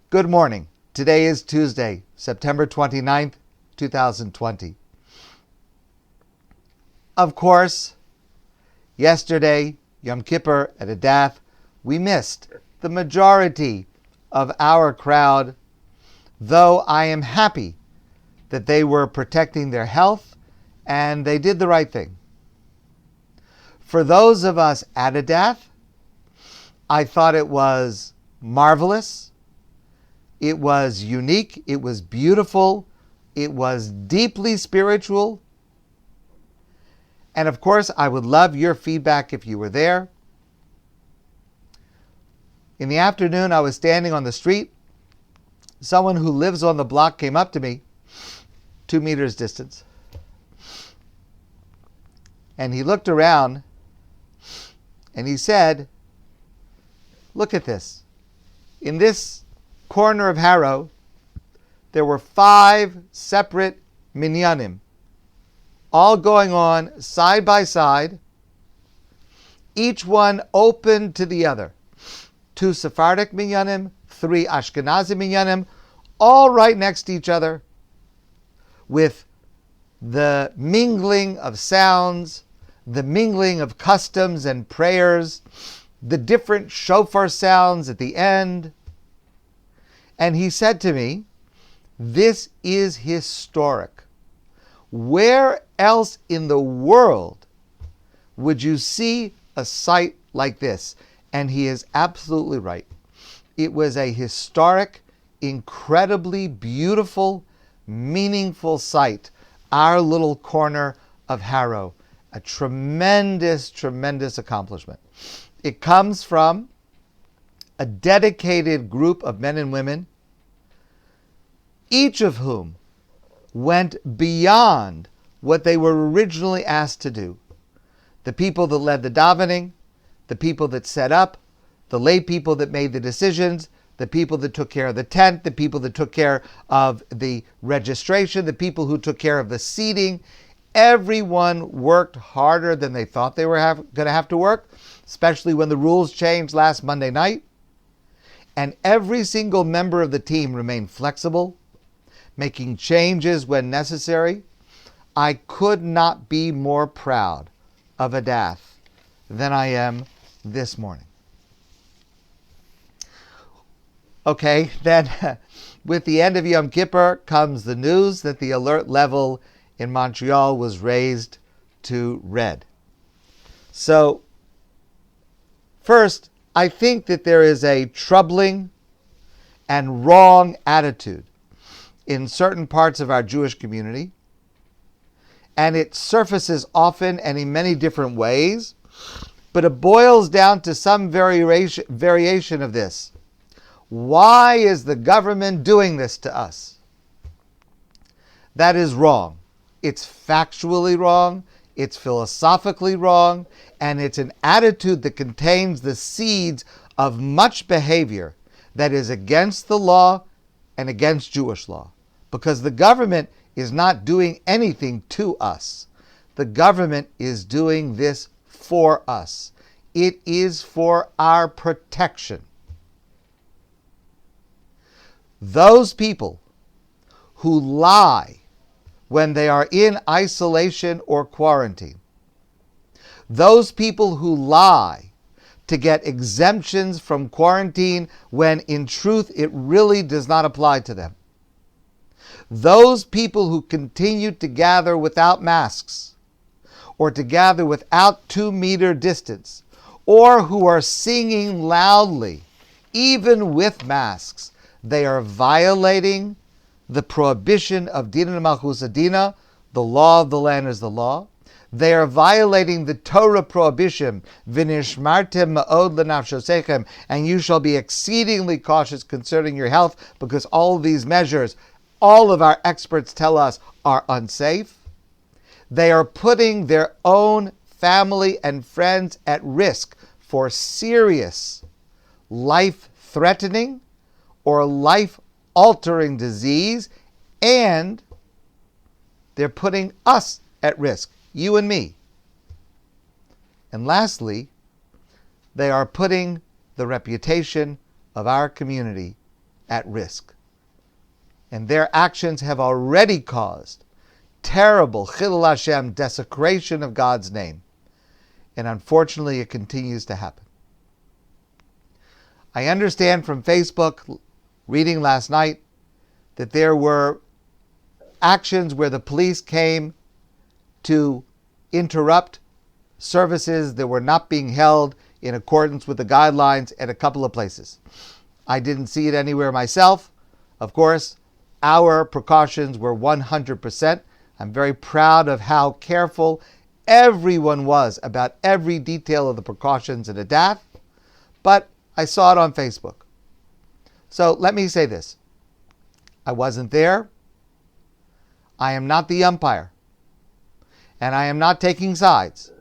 Good morning. Today is Tuesday, September 29th, 2020. Of course, yesterday, Yom Kippur at ADATH, we missed the majority of our crowd, though I am happy that they were protecting their health and they did the right thing. For those of us at ADATH, I thought it was marvelous. It was unique, it was beautiful, it was deeply spiritual. And of course, I would love your feedback if you were there. In the afternoon, I was standing on the street. Someone who lives on the block came up to me, 2 meters distance. And he looked around and he said, "Look at this. In this corner of Harrow, there were 5 separate minyanim, all going on side by side, each one open to the other. 2 Sephardic minyanim, 3 Ashkenazi minyanim, all right next to each other, with the mingling of sounds, the mingling of customs and prayers, the different shofar sounds at the end." And he said to me, "This is historic. Where else in the world would you see a sight like this?" And he is absolutely right. It was a historic, incredibly beautiful, meaningful sight. Our little corner of Harrow. A tremendous, tremendous accomplishment. It comes from a dedicated group of men and women, each of whom went beyond what they were originally asked to do. The people that led the davening, the people that set up, the lay people that made the decisions, the people that took care of the tent, the people that took care of the registration, the people who took care of the seating. Everyone worked harder than they thought they were going to have to work, especially when the rules changed last Monday night. And every single member of the team remained flexible, making changes when necessary. I could not be more proud of ADATH than I am this morning. Okay, then with the end of Yom Kippur comes the news that the alert level in Montreal was raised to red. So, first, I think that there is a troubling and wrong attitude in certain parts of our Jewish community, and it surfaces often and in many different ways, but it boils down to some variation of this. Why is the government doing this to us? That is wrong. It's factually wrong. It's philosophically wrong, and it's an attitude that contains the seeds of much behavior that is against the law and against Jewish law. Because the government is not doing anything to us. The government is doing this for us. It is for our protection. Those people who lie when they are in isolation or quarantine, those people who lie to get exemptions from quarantine when in truth it really does not apply to them, those people who continue to gather without masks or to gather without 2-meter distance, or who are singing loudly even with masks, they are violating the prohibition of Dina Malchus Adina, the law of the land is the law. They are violating the Torah prohibition, V'nishmartem ma'od lenafshosechem, and you shall be exceedingly cautious concerning your health, because all of these measures, all of our experts tell us, are unsafe. They are putting their own family and friends at risk for serious, life-threatening or life-altering disease, and they're putting us at risk, you and me. And lastly, they are putting the reputation of our community at risk. And their actions have already caused terrible Chilul Hashem, desecration of God's name. And unfortunately, it continues to happen. I understand from Facebook, reading last night, that there were actions where the police came to interrupt services that were not being held in accordance with the guidelines at a couple of places. I didn't see it anywhere myself. Of course, our precautions were 100%. I'm very proud of how careful everyone was about every detail of the precautions at ADATH, but I saw it on Facebook. So let me say this. I wasn't there. I am not the umpire. And I am not taking sides.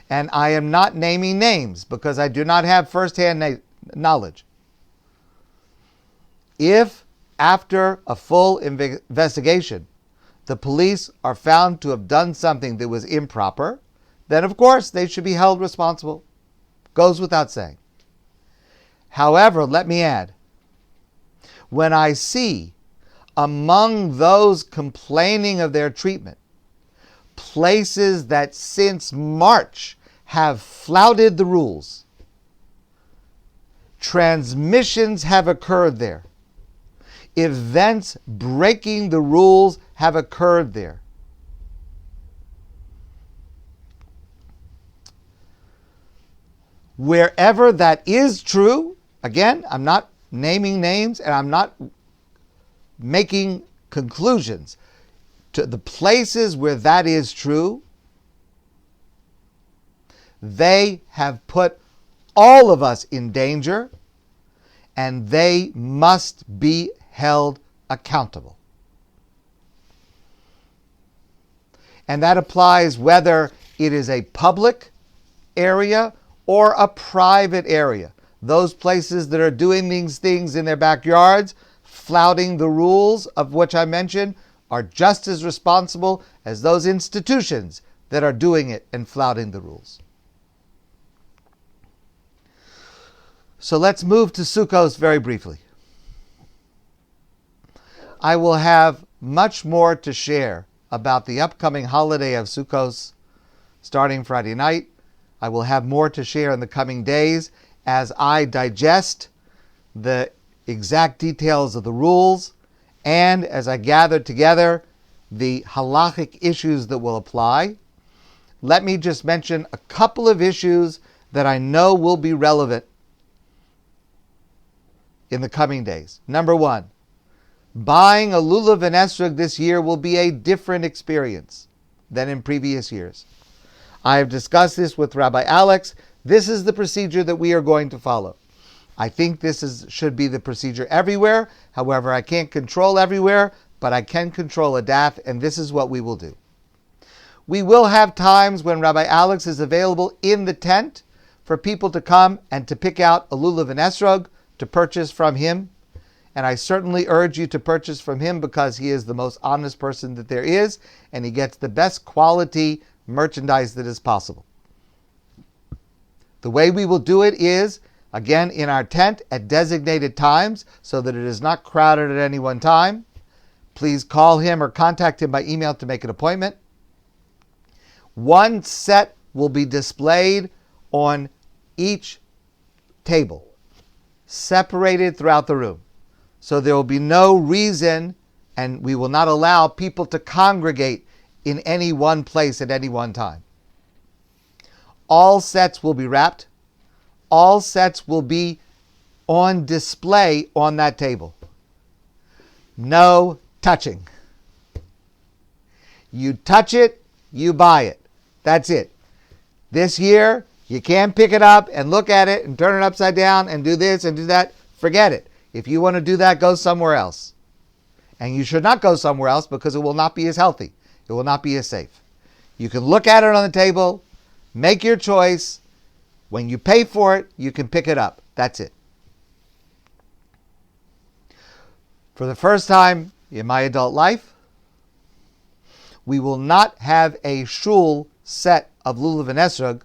And I am not naming names because I do not have firsthand knowledge. If, after a full investigation, the police are found to have done something that was improper, then of course they should be held responsible. Goes without saying. However, let me add, when I see among those complaining of their treatment places that since March have flouted the rules, transmissions have occurred there, events breaking the rules have occurred there, wherever that is true, again, I'm not naming names and I'm not making conclusions. To the places where that is true, they have put all of us in danger and they must be held accountable. And that applies whether it is a public area or a private area. Those places that are doing these things in their backyards, flouting the rules of which I mentioned, are just as responsible as those institutions that are doing it and flouting the rules. So let's move to Sukkot very briefly. I will have much more to share about the upcoming holiday of Sukkot starting Friday night. I will have more to share in the coming days as I digest the exact details of the rules and as I gather together the halachic issues that will apply. Let me just mention a couple of issues that I know will be relevant in the coming days. Number one, buying a lulav and esrog this year will be a different experience than in previous years. I have discussed this with Rabbi Alex. This is the procedure that we are going to follow. I think this should be the procedure everywhere. However, I can't control everywhere, but I can control ADATH, and this is what we will do. We will have times when Rabbi Alex is available in the tent for people to come and to pick out a lulav and esrog to purchase from him. And I certainly urge you to purchase from him because he is the most honest person that there is, and he gets the best quality merchandise that is possible. The way we will do it is, again, in our tent at designated times so that it is not crowded at any one time. Please call him or contact him by email to make an appointment. One set will be displayed on each table, separated throughout the room. So there will be no reason, and we will not allow people to congregate in any one place at any one time. All sets will be wrapped. All sets will be on display on that table. No touching. You touch it, you buy it. That's it. This year, you can't pick it up and look at it and turn it upside down and do this and do that. Forget it. If you want to do that, go somewhere else. And you should not go somewhere else because it will not be as healthy. It will not be as safe. You can look at it on the table, make your choice. When you pay for it, you can pick it up. That's it. For the first time in my adult life, we will not have a shul set of lulav and esrog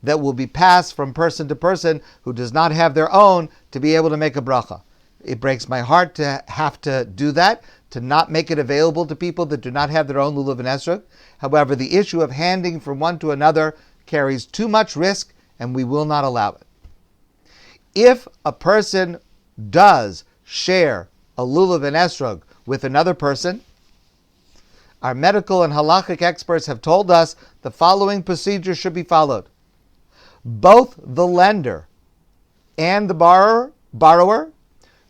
that will be passed from person to person who does not have their own to be able to make a bracha. It breaks my heart to have to do that, to not make it available to people that do not have their own lulav and esrog. However, the issue of handing from one to another carries too much risk, and we will not allow it. If a person does share a lulav and esrog with another person, our medical and halachic experts have told us the following procedure should be followed. Both the lender and the borrower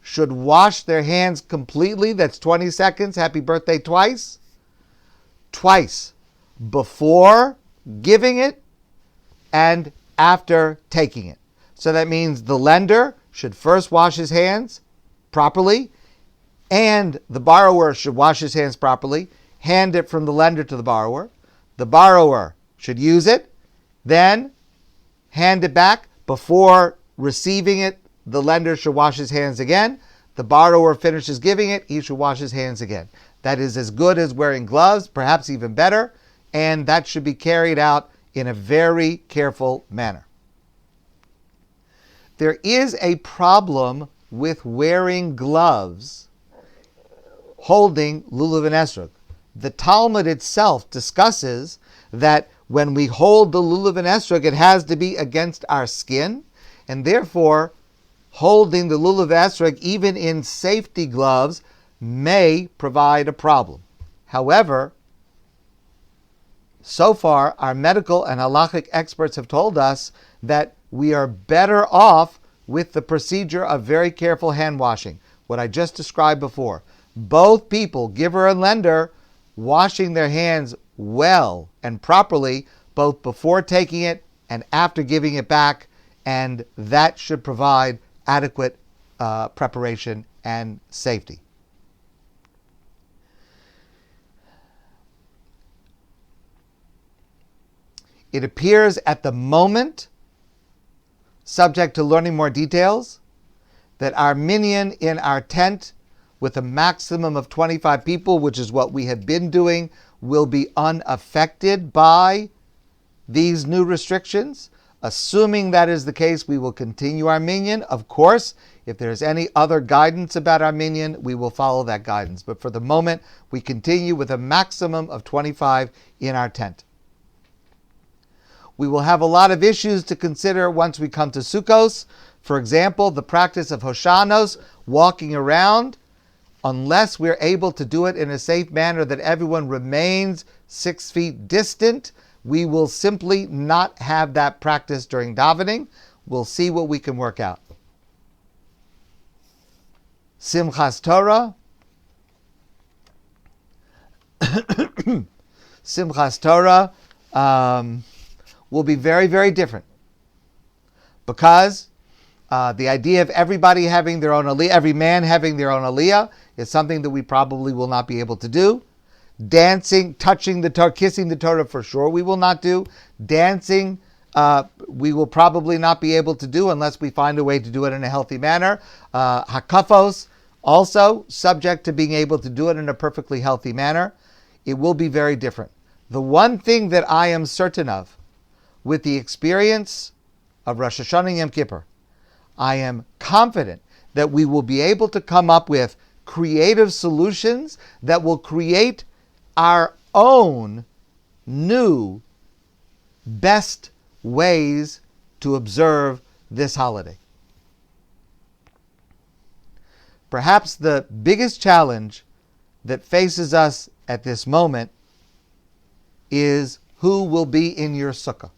should wash their hands completely. That's 20 seconds. Happy birthday twice. Twice. Before giving it and after taking it. So that means the lender should first wash his hands properly, and the borrower should wash his hands properly, hand it from the lender to the borrower. The borrower should use it, then hand it back. Before receiving it, the lender should wash his hands again. The borrower finishes giving it, he should wash his hands again. That is as good as wearing gloves, perhaps even better, and that should be carried out in a very careful manner. There is a problem with wearing gloves holding lulav and esrog. The Talmud itself discusses that when we hold the lulav and esrog, it has to be against our skin, and therefore holding the lulav and esrog, even in safety gloves, may provide a problem. However, so far, our medical and halachic experts have told us that we are better off with the procedure of very careful hand washing, what I just described before. Both people, giver and lender, washing their hands well and properly, both before taking it and after giving it back, and that should provide adequate preparation and safety. It appears at the moment, subject to learning more details, that our minyan in our tent with a maximum of 25 people, which is what we have been doing, will be unaffected by these new restrictions. Assuming that is the case, we will continue our minyan. Of course, if there's any other guidance about our minyan, we will follow that guidance. But for the moment, we continue with a maximum of 25 in our tent. We will have a lot of issues to consider once we come to Sukkot. For example, the practice of Hoshanos, walking around, unless we're able to do it in a safe manner that everyone remains 6 feet distant, we will simply not have that practice during davening. We'll see what we can work out. Simchas Torah. Simchas Torah will be very, very different, because the idea of everybody having their own aliyah, every man having their own aliyah, is something that we probably will not be able to do. Dancing, touching the Torah, kissing the Torah, for sure we will not do. Dancing, we will probably not be able to do unless we find a way to do it in a healthy manner. Hakafos, also subject to being able to do it in a perfectly healthy manner. It will be very different. The one thing that I am certain of, with the experience of Rosh Hashanah and Yom Kippur, I am confident that we will be able to come up with creative solutions that will create our own new best ways to observe this holiday. Perhaps the biggest challenge that faces us at this moment is who will be in your sukkah.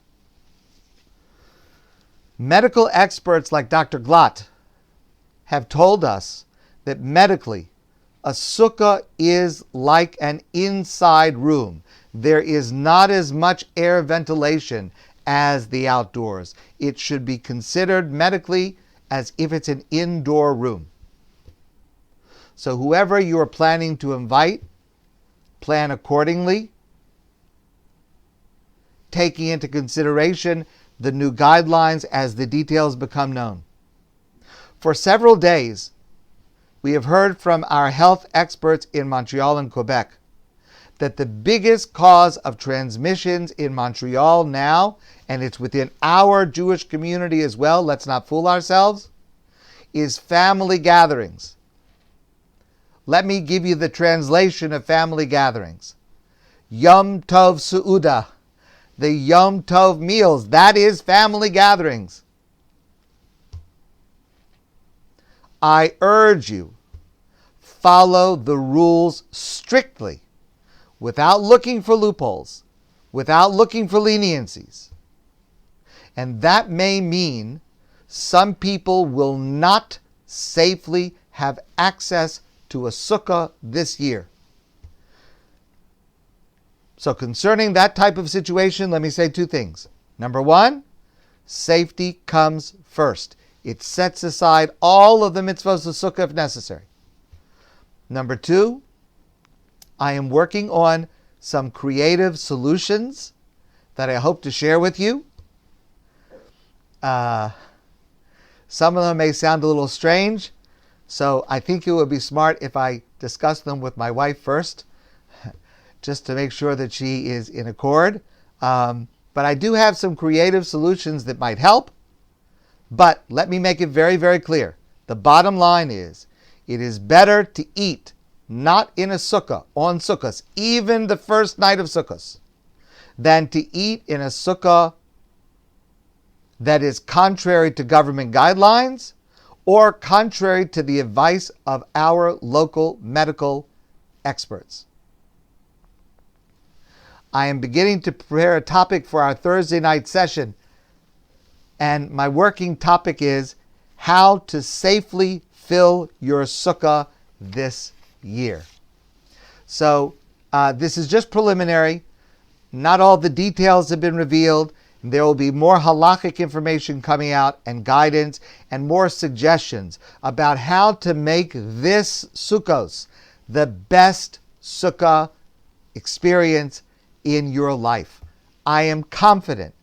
Medical experts like Dr. Glatt have told us that medically, a sukkah is like an inside room. There is not as much air ventilation as the outdoors. It should be considered medically as if it's an indoor room. So whoever you are planning to invite, plan accordingly, taking into consideration the new guidelines as the details become known. For several days, we have heard from our health experts in Montreal and Quebec that the biggest cause of transmissions in Montreal now, and it's within our Jewish community as well, let's not fool ourselves, is family gatherings. Let me give you the translation of family gatherings. Yom Tov Su'uda, the Yom Tov meals, that is family gatherings. I urge you, follow the rules strictly, without looking for loopholes, without looking for leniencies. And that may mean some people will not safely have access to a sukkah this year. So concerning that type of situation, let me say two things. Number one, safety comes first. It sets aside all of the mitzvahs of sukkah if necessary. Number two, I am working on some creative solutions that I hope to share with you. Some of them may sound a little strange, so I think it would be smart if I discuss them with my wife first, just to make sure that she is in accord. But I do have some creative solutions that might help. But let me make it very, very clear. The bottom line is, it is better to eat not in a sukkah, on sukkahs, even the first night of sukkahs, than to eat in a sukkah that is contrary to government guidelines or contrary to the advice of our local medical experts. I am beginning to prepare a topic for our Thursday night session, and my working topic is how to safely fill your sukkah this year. So this is just preliminary. Not all the details have been revealed. There will be more halakhic information coming out and guidance and more suggestions about how to make this Sukkos the best sukkah experience in your life. I am confident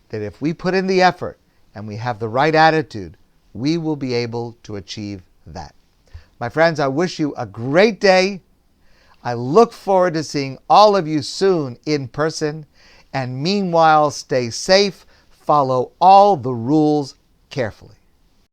that if we put in the effort and we have the right attitude, we will be able to achieve that. My friends, I wish you a great day. I look forward to seeing all of you soon in person. And meanwhile, stay safe, follow all the rules carefully.